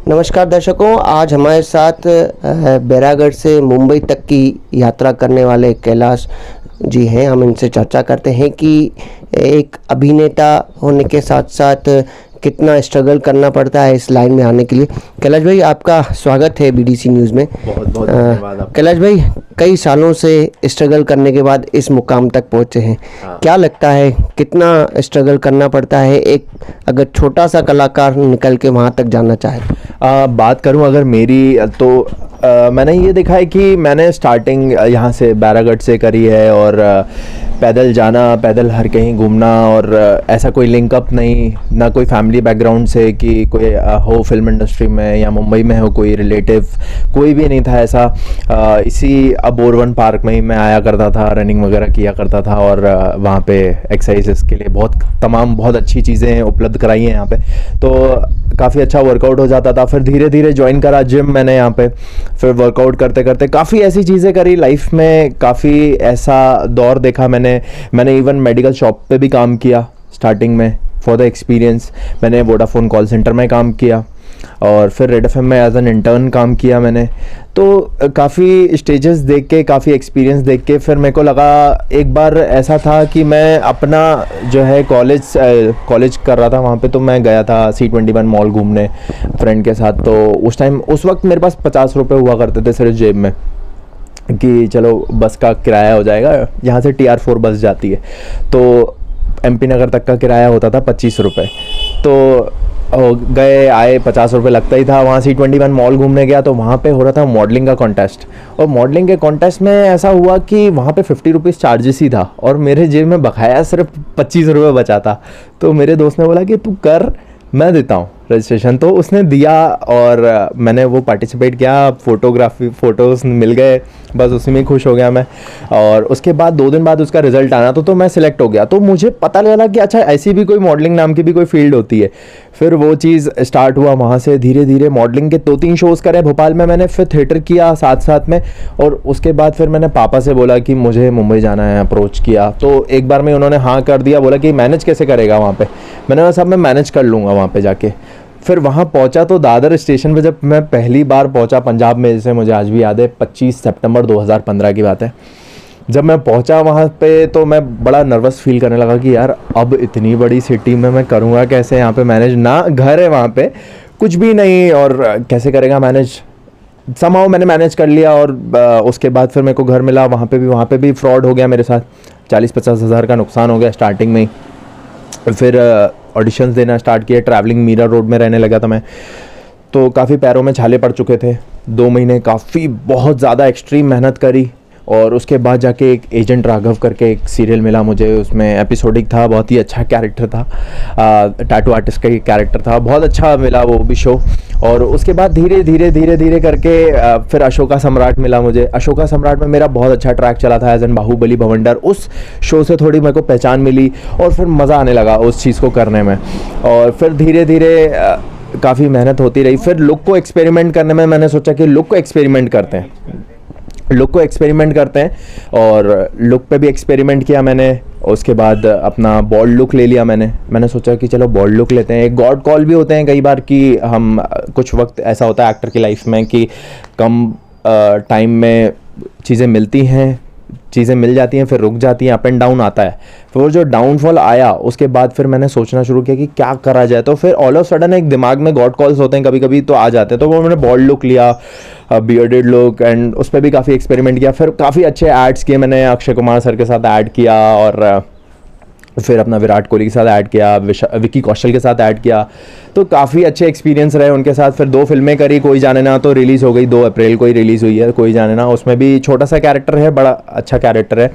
नमस्कार दर्शकों, आज हमारे साथ बैरागढ़ से मुंबई तक की यात्रा करने वाले कैलाश जी हैं। हम इनसे चर्चा करते हैं कि एक अभिनेता होने के साथ साथ कितना स्ट्रगल करना पड़ता है इस लाइन में आने के लिए। कैलाश भाई, आपका स्वागत है बीडीसी न्यूज़ में। बहुत बहुत धन्यवाद आपका। कैलाश भाई, कई सालों से स्ट्रगल करने के बाद इस मुकाम तक पहुंचे हैं। क्या लगता है कितना स्ट्रगल करना पड़ता है एक अगर छोटा सा कलाकार निकल के वहां तक जाना चाहे? बात करूं अगर मेरी तो मैंने ये देखा है कि मैंने स्टार्टिंग यहाँ से बैरागढ़ से करी है और पैदल जाना, पैदल हर कहीं घूमना और ऐसा कोई लिंकअप नहीं, ना कोई फैमिली बैकग्राउंड से कि कोई हो फिल्म इंडस्ट्री में या मुंबई में हो कोई रिलेटिव, कोई भी नहीं था ऐसा। इसी अबोरवन पार्क में ही मैं आया करता था, रनिंग वगैरह किया करता था और वहाँ पे एक्सरसाइजेस के लिए बहुत अच्छी चीज़ें उपलब्ध कराई हैं यहाँ पे, तो काफ़ी अच्छा वर्कआउट हो जाता था। फिर धीरे धीरे ज्वाइन करा जिम मैंने यहाँ पे, फिर वर्कआउट करते करते काफ़ी ऐसी चीज़ें करी लाइफ में, काफ़ी ऐसा दौर देखा मैंने इवन मेडिकल शॉप पे भी काम किया स्टार्टिंग में फॉर द एक्सपीरियंस। मैंने वोडाफोन कॉल सेंटर में काम किया और फिर रेड एफएम में एज एन इंटर्न काम किया मैंने। तो काफ़ी स्टेजेस देख के, काफ़ी एक्सपीरियंस देख के फिर मेरे को लगा, एक बार ऐसा था कि मैं अपना जो है कॉलेज कर रहा था वहाँ पे, तो मैं गया था C21 मॉल घूमने फ्रेंड के साथ। तो उस वक्त मेरे पास 50 रुपये हुआ करते थे सिर्फ जेब में कि चलो बस का किराया हो जाएगा, यहाँ से TR4 बस जाती है, तो MP नगर तक का किराया होता था 25 रुपये। तो गए आए 50 रुपये लगता ही था। वहाँ C21 मॉल घूमने गया तो वहाँ पे हो रहा था मॉडलिंग का कॉन्टेस्ट, और मॉडलिंग के कॉन्टेस्ट में ऐसा हुआ कि वहाँ पे 50 रुपीज़ चार्जेस ही था और मेरे जेब में बकाया सिर्फ 25 रुपये बचा था। तो मेरे दोस्त ने बोला कि तू कर, मैं देता हूँ रजिस्ट्रेशन। तो उसने दिया और मैंने वो पार्टिसिपेट किया, फ़ोटोज़ मिल गए, बस उसी में खुश हो गया मैं। और उसके बाद 2 दिन बाद उसका रिज़ल्ट आना तो मैं सिलेक्ट हो गया। तो मुझे पता लगा कि अच्छा ऐसी भी कोई मॉडलिंग नाम की भी कोई फील्ड होती है। फिर वो चीज़ स्टार्ट हुआ, वहाँ से धीरे धीरे मॉडलिंग के 2-3 शोज़ करे भोपाल में मैंने, फिर थिएटर किया साथ साथ में। और उसके बाद फिर मैंने पापा से बोला कि मुझे मुंबई जाना है, अप्रोच किया तो एक बार में उन्होंने हाँ कर दिया। बोला कि मैनेज कैसे करेगा वहाँ पे? मैंने कहा सब मैं मैनेज कर लूँगा वहाँ पे जाके। फिर वहाँ पहुँचा तो दादर स्टेशन पे जब मैं पहली बार पहुँचा पंजाब में, जैसे मुझे आज भी याद है, 25 सितंबर 2015 की बात है। जब मैं पहुँचा वहाँ पे तो मैं बड़ा नर्वस फील करने लगा कि यार अब इतनी बड़ी सिटी में मैं करूँगा कैसे यहाँ पे मैनेज, ना घर है वहाँ पे, कुछ भी नहीं, और कैसे करेगा मैनेज। समहाउ मैंने मैनेज कर लिया। और उसके बाद फिर मेरे को घर मिला, वहाँ पे भी फ्रॉड हो गया मेरे साथ, 40-50 हज़ार का नुकसान हो गया स्टार्टिंग में ही। फिर ऑडिशंस देना स्टार्ट किए, ट्रैवलिंग मीरा रोड में रहने लगा था मैं, तो काफ़ी पैरों में छाले पड़ चुके थे। 2 महीने काफ़ी बहुत ज़्यादा एक्सट्रीम मेहनत करी और उसके बाद जाके एक एजेंट राघव करके एक सीरियल मिला मुझे, उसमें एपिसोडिक था, बहुत ही अच्छा कैरेक्टर था, टैटू आर्टिस्ट का कैरेक्टर था, बहुत अच्छा मिला वो भी शो। और उसके बाद धीरे धीरे करके फिर अशोका सम्राट मिला मुझे। अशोका सम्राट में मेरा बहुत अच्छा ट्रैक चला था एज एन बाहुबली भवंडर। उस शो से थोड़ी मेरे को पहचान मिली और फिर मज़ा आने लगा उस चीज़ को करने में। और फिर धीरे धीरे काफ़ी मेहनत होती रही। फिर लुक को एक्सपेरिमेंट करने में मैंने सोचा कि लुक को एक्सपेरिमेंट करते हैं और लुक पे भी एक्सपेरिमेंट किया मैंने। उसके बाद अपना बॉल्ड लुक ले लिया मैंने सोचा कि चलो बॉल्ड लुक लेते हैं। एक गॉड कॉल भी होते हैं कई बार कि हम कुछ वक्त ऐसा होता है एक्टर की लाइफ में कि कम टाइम में चीज़ें मिल जाती हैं, फिर रुक जाती हैं, अप एंड डाउन आता है। फिर वो जो डाउनफॉल आया उसके बाद फिर मैंने सोचना शुरू किया कि क्या करा जाए। तो फिर ऑल ऑफ सडन एक दिमाग में गॉड कॉल्स होते हैं कभी कभी तो आ जाते हैं। तो वो मैंने बॉल्ड लुक लिया, बियर्डेड लुक, एंड उस पर भी काफ़ी एक्सपेरिमेंट किया। फिर काफ़ी अच्छे एड्स किए मैंने, अक्षय कुमार सर के साथ ऐड किया और फिर अपना विराट कोहली के साथ ऐड किया, विकी कौशल के साथ ऐड किया। तो काफ़ी अच्छे एक्सपीरियंस रहे उनके साथ। फिर 2 फिल्में करी, कोई जाने ना तो रिलीज़ हो गई, 2 अप्रैल को ही रिलीज़ हुई है कोई जाने ना। उसमें भी छोटा सा कैरेक्टर है, बड़ा अच्छा कैरेक्टर है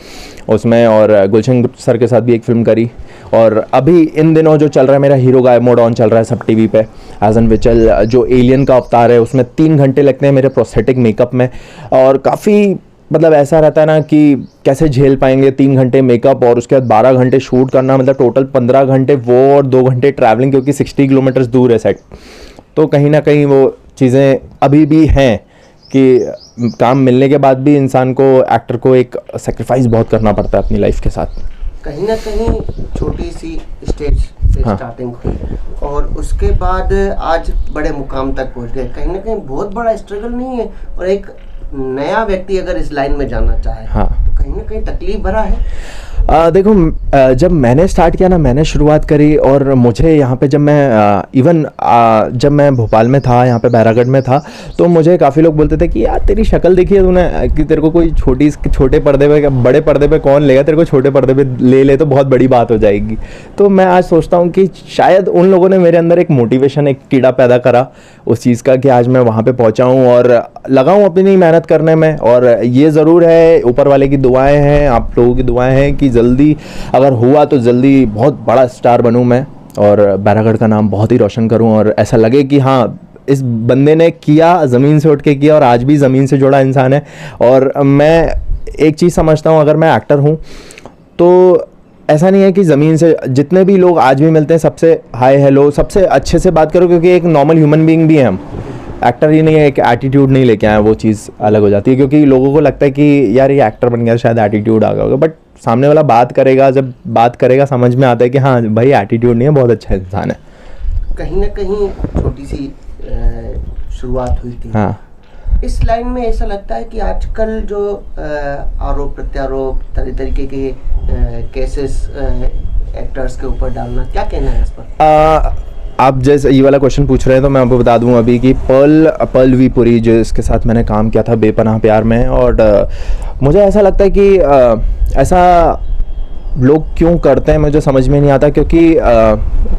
उसमें। और गुलशन सर के साथ भी एक फ़िल्म करी। और अभी इन दिनों जो चल रहा है मेरा हीरो गायब मोड ऑन चल रहा है सब टीवी पे, एज एन विचल जो एलियन का अवतार है, उसमें 3 घंटे लगते हैं मेरे प्रोस्थेटिक मेकअप में। और काफ़ी मतलब ऐसा रहता है ना कि कैसे झेल पाएंगे 3 घंटे मेकअप और उसके बाद 12 घंटे शूट करना, मतलब टोटल 15 घंटे वो और 2 घंटे ट्रैवलिंग, क्योंकि 60 किलोमीटर दूर है सेट। तो कहीं ना कहीं वो चीज़ें अभी भी हैं कि काम मिलने के बाद भी इंसान को, एक्टर को एक सेक्रीफाइस बहुत करना पड़ता है अपनी लाइफ के साथ। कहीं ना कहीं छोटी सी स्टेज से हाँ। स्टार्टिंग हुई और उसके बाद आज बड़े मुकाम तक पहुंच गए। कहीं ना कहीं बहुत बड़ा स्ट्रगल नहीं है? और एक नया व्यक्ति अगर इस लाइन में जाना चाहे हाँ। तो कहीं ना कहीं तकलीफ भरा है। देखो, जब मैंने स्टार्ट किया ना, मैंने शुरुआत करी और मुझे यहाँ पे जब मैं इवन जब मैं भोपाल में था, यहाँ पे बैरागढ़ में था, तो मुझे काफ़ी लोग बोलते थे कि यार तेरी शक्ल देखी है तूने, कि तेरे को कोई छोटे पर्दे पे, बड़े पर्दे पे कौन लेगा, तेरे को छोटे पर्दे पे ले तो बहुत बड़ी बात हो जाएगी। तो मैं आज सोचता हूँ कि शायद उन लोगों ने मेरे अंदर एक मोटिवेशन, एक कीड़ा पैदा करा उस चीज़ का कि आज मैं वहाँ पे पहुँचा हूँ और लगा हूँ अपनी मेहनत करने में। और ये ज़रूर है, ऊपर वाले की दुआएं हैं, आप लोगों की दुआएं हैं कि जल्दी अगर हुआ तो जल्दी बहुत बड़ा स्टार बनूं मैं और बैरागढ़ का नाम बहुत ही रोशन करूं और ऐसा लगे कि हाँ, इस बंदे ने किया, ज़मीन से उठ के किया और आज भी ज़मीन से जुड़ा इंसान है। और मैं एक चीज़ समझता हूँ, अगर मैं एक्टर हूँ तो ऐसा नहीं है कि ज़मीन से जितने भी लोग आज भी मिलते हैं सबसे हाय हेलो, सबसे अच्छे से बात करो, क्योंकि एक नॉर्मल ह्यूमन बीइंग भी हैं हम, एक्टर ही नहीं है। एक एटीट्यूड नहीं लेके आए, वो चीज़ अलग हो जाती है, क्योंकि लोगों को लगता है कि यार ये एक्टर बन गया शायद एटीट्यूड आ गया होगा, बट सामने वाला बात करेगा, जब बात करेगा समझ में आता है कि हाँ भाई एटीट्यूड नहीं है, बहुत अच्छा इंसान है। कहीं ना कहीं छोटी सी शुरुआत हुई थी। हाँ। इस लाइन में ऐसा लगता है कि आजकल जो आरोप प्रत्यारोप, तरह तरीके के केसेस एक्टर्स के ऊपर डालना, क्या कहना है इस पर? आप जैसे ये वाला क्वेश्चन पूछ रहे हैं तो मैं आपको बता दूं अभी कि पर्ल वी पुरी, जो इसके साथ मैंने काम किया था बेपनाह प्यार में, और मुझे ऐसा लगता है कि ऐसा लोग क्यों करते हैं मुझे समझ में नहीं आता, क्योंकि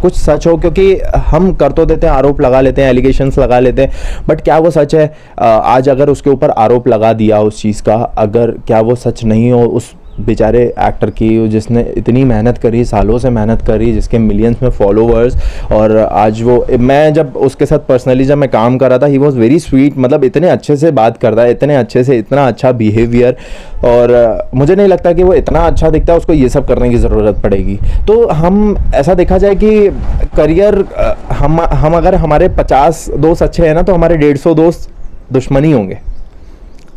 कुछ सच हो, क्योंकि हम कर तो देते हैं, आरोप लगा लेते हैं, एलिगेशंस लगा लेते हैं, बट क्या वो सच है? आज अगर उसके ऊपर आरोप लगा दिया उस चीज़ का, अगर क्या वो सच नहीं हो उस बेचारे एक्टर की, जिसने इतनी मेहनत करी, सालों से मेहनत करी, जिसके मिलियंस में फॉलोवर्स, और आज वो, मैं जब उसके साथ पर्सनली जब मैं काम कर रहा था, ही वॉज वेरी स्वीट, मतलब इतने अच्छे से बात करता है, इतने अच्छे से, इतना अच्छा बिहेवियर, और मुझे नहीं लगता कि वो इतना अच्छा दिखता है उसको ये सब करने की ज़रूरत पड़ेगी। तो हम ऐसा देखा जाए कि करियर, हम अगर हमारे 50 दोस्त अच्छे हैं ना, तो हमारे 150 दोस्त दुश्मनी होंगे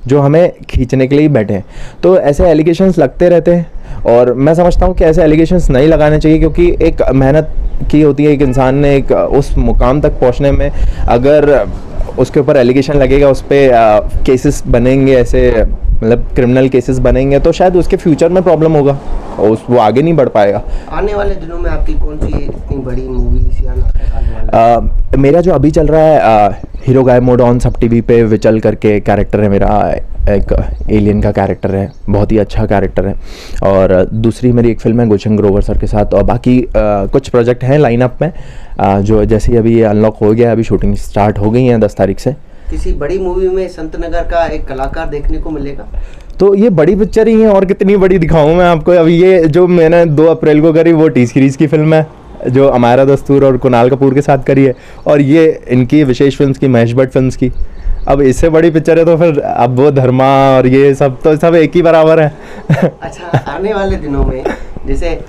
जो हमें खींचने के लिए बैठे हैं। तो ऐसे एलिगेशंस लगते रहते हैं और मैं समझता हूँ कि ऐसे एलिगेशंस नहीं लगाने चाहिए, क्योंकि एक मेहनत की होती है एक इंसान ने, एक उस मुकाम तक पहुँचने में, अगर उसके ऊपर एलिगेशन लगेगा, उस पर केसेस बनेंगे, ऐसे मतलब क्रिमिनल केसेस बनेंगे, तो शायद उसके फ्यूचर में प्रॉब्लम होगा और वो आगे नहीं बढ़ पाएगा। आने वाले दिनों में आपकी कौन सी इतनी बड़ी मूवीज या नाटक आने वाला है? मेरा जो अभी चल रहा है हीरो गाय मोड ऑन सब टीवी पे विचल करके कैरेक्टर है मेरा, एक एलियन का कैरेक्टर है, बहुत ही अच्छा कैरेक्टर है। और दूसरी मेरी एक फिल्म है गुलशन ग्रोवर सर के साथ, और बाकी कुछ प्रोजेक्ट हैं लाइनअप में, जो जैसे ही अभी अनलॉक हो गया, अभी शूटिंग स्टार्ट हो गई है 10 तारीख से। किसी बड़ी मूवी में संत नगर का एक कलाकार देखने को मिलेगा? तो ये बड़ी पिक्चर ही है, और कितनी बड़ी दिखाऊं मैं आपको। अभी ये जो मैंने 2 अप्रैल को करी वो टी सीरीज़ की फिल्म है, जो अमायरा दस्तूर और कुणाल कपूर के साथ करी है, और ये इनकी विशेष फिल्म्स की, महेश भट्ट फिल्म्स की। अब इससे बड़ी पिक्चर है तो फिर अब वो धर्मा और ये सब तो सब एक ही बराबर है। अच्छा, आने वाले दिनों में जैसे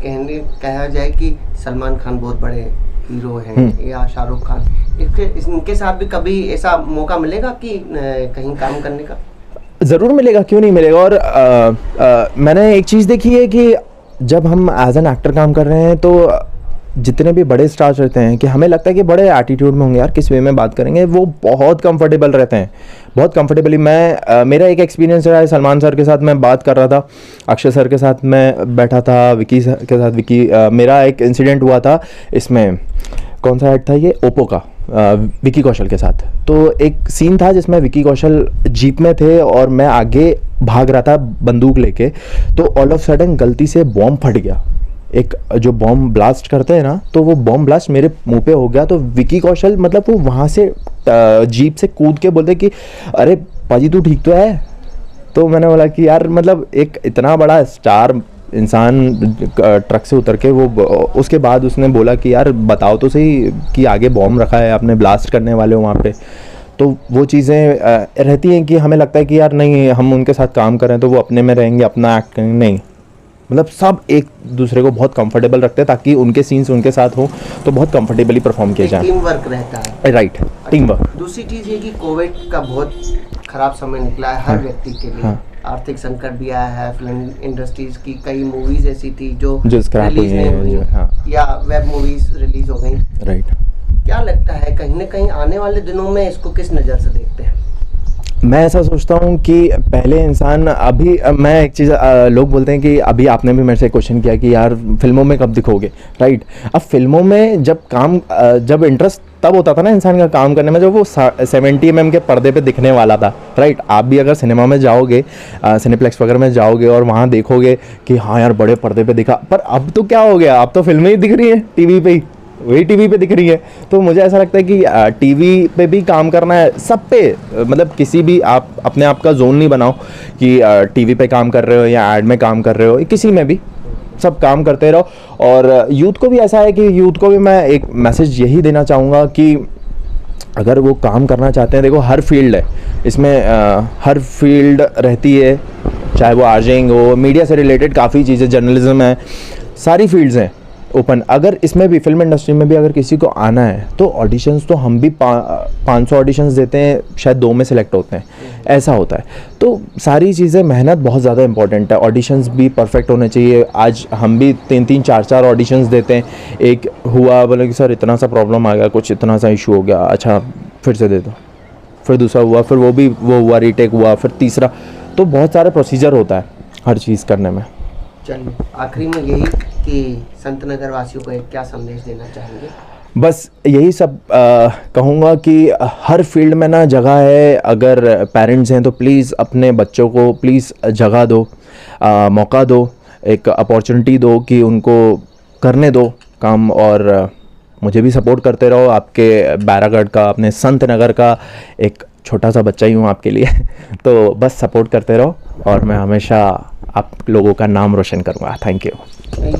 कहा जाए कि सलमान खान बहुत बड़े हीरो हैं या शाहरुख खान, इनके साथ भी कभी ऐसा मौका मिलेगा कि कहीं काम करने का? ज़रूर मिलेगा, क्यों नहीं मिलेगा। और मैंने एक चीज़ देखी है कि जब हम एज एन एक्टर काम कर रहे हैं तो जितने भी बड़े स्टार्स रहते हैं, कि हमें लगता है कि बड़े एटीट्यूड में होंगे, यार किस वे में बात करेंगे, वो बहुत कंफर्टेबल रहते हैं, बहुत कंफर्टेबली। मेरा एक एक्सपीरियंस रहा है, सलमान सर के साथ मैं बात कर रहा था, अक्षय सर के साथ मैं बैठा था, विकी सर के साथ, मेरा एक इंसिडेंट हुआ था, इसमें कौन सा ऐड था ये, ओप्पो का, विकी कौशल के साथ। तो एक सीन था जिसमें विकी कौशल जीप में थे और मैं आगे भाग रहा था बंदूक लेके, तो ऑल ऑफ सडन गलती से बॉम्ब फट गया। एक जो बॉम्ब ब्लास्ट करते हैं ना, तो वो बॉम्ब ब्लास्ट मेरे मुंह पे हो गया। तो विकी कौशल मतलब वो वहाँ से जीप से कूद के बोलते कि अरे पाजी तू ठीक तो है? तो मैंने बोला कि यार मतलब एक इतना बड़ा स्टार इंसान ट्रक से उतर के, वो उसके बाद उसने बोला कि यार बताओ तो सही कि आगे बॉम्ब रखा है आपने, ब्लास्ट करने वाले हो वहाँ पे। तो वो चीज़ें रहती हैं कि हमें लगता है कि यार नहीं, हम उनके साथ काम करें तो वो अपने में रहेंगे, अपना एक्ट करेंगे, नहीं, मतलब सब एक दूसरे को बहुत कंफर्टेबल रखते हैं ताकि उनके सीन्स उनके साथ हो तो बहुत कंफर्टेबली परफॉर्म किया जाए। टीम वर्क रहता है, राइट, टीम वर्क। दूसरी चीज़ ये कि कोविड का बहुत खराब समय निकला है हर व्यक्ति के लिए। आर्थिक संकट भी आया है, फिल्म इंडस्ट्रीज की कई मूवीज ऐसी थी जो स्क्रैप हुई रिलीज नहीं हैं, हुई, हाँ या वेब मूवीज रिलीज हो गई। राइट। क्या लगता है कहीं ना कहीं आने वाले दिनों में इसको किस नज़र से देखते हैं? मैं ऐसा सोचता हूँ कि पहले इंसान अभी मैं एक चीज़ लोग बोलते हैं कि अभी आपने भी मेरे से क्वेश्चन किया कि यार फिल्मों में कब दिखोगे, राइट। अब फिल्मों में जब इंटरेस्ट तब होता था ना इंसान का काम करने में, जब वो 70 mm के पर्दे पे दिखने वाला था, राइट। आप भी अगर सिनेमा में जाओगे, सिनेप्लेक्स वगैरह में जाओगे और वहाँ देखोगे कि हाँ यार बड़े पर्दे पे दिखा, पर अब तो क्या हो गया, अब तो फिल्में ही दिख रही हैं टीवी पे ही, वही टीवी पे दिख रही है। तो मुझे ऐसा लगता है कि टीवी पे भी काम करना है सब पे, मतलब किसी भी आप अपने आप का जोन नहीं बनाओ कि टीवी पे काम कर रहे हो या एड में काम कर रहे हो, किसी में भी सब काम करते रहो। और यूथ को भी ऐसा है कि यूथ को भी मैं एक मैसेज यही देना चाहूँगा कि अगर वो काम करना चाहते हैं, देखो हर फील्ड है इसमें, हर फील्ड रहती है, चाहे वो आर्जिंग हो, मीडिया से रिलेटेड काफ़ी चीज़ें, जर्नलिज्म है, सारी फील्ड्स हैं ओपन। अगर इसमें भी फिल्म इंडस्ट्री में भी अगर किसी को आना है तो ऑडिशंस तो हम भी 500 ऑडिशंस देते हैं, शायद 2 में सिलेक्ट होते हैं, ऐसा होता है। तो सारी चीज़ें, मेहनत बहुत ज़्यादा इंपॉर्टेंट है, ऑडिशंस भी परफेक्ट होने चाहिए। आज हम भी 3-3, 4-4 ऑडिशंस देते हैं, एक हुआ बोले कि सर इतना सा प्रॉब्लम आ गया, कुछ इतना सा इशू हो गया, अच्छा फिर से दे दो, फिर दूसरा हुआ, फिर वो हुआ रीटेक हुआ, फिर तीसरा, तो बहुत सारा प्रोसीजर होता है हर चीज़ करने में। चलिए आखिरी में यही कि संत नगर वासियों को एक क्या संदेश देना चाहेंगे? बस यही सब कहूँगा कि हर फील्ड में ना जगह है, अगर पेरेंट्स हैं तो प्लीज़ अपने बच्चों को प्लीज़ जगह दो, मौका दो, एक अपॉर्चुनिटी दो कि उनको करने दो काम। और मुझे भी सपोर्ट करते रहो, आपके बैरागढ़ का, अपने संत नगर का एक छोटा सा बच्चा ही हूँ आपके लिए तो बस सपोर्ट करते रहो और मैं हमेशा आप लोगों का नाम रोशन करूँगा। Thank you.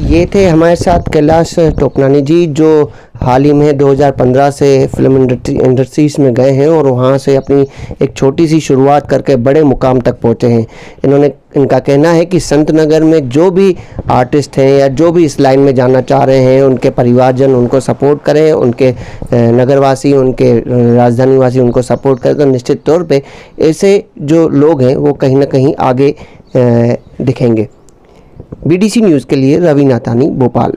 ये थे हमारे साथ कैलाश टोपनानी जी, जो हाल ही में 2015 से फिल्म इंडस्ट्रीज में गए हैं और वहाँ से अपनी एक छोटी सी शुरुआत करके बड़े मुकाम तक पहुँचे हैं। इनका कहना है कि संत नगर में जो भी आर्टिस्ट हैं या जो भी इस लाइन में जाना चाह रहे हैं, उनके परिवारजन उनको सपोर्ट करें, उनके नगरवासी, उनके राजधानी वासी उनको सपोर्ट करें, तो निश्चित तौर पे ऐसे जो लोग हैं वो कहीं ना कहीं आगे दिखेंगे। BDC न्यूज़ के लिए रवि नाथानी, भोपाल।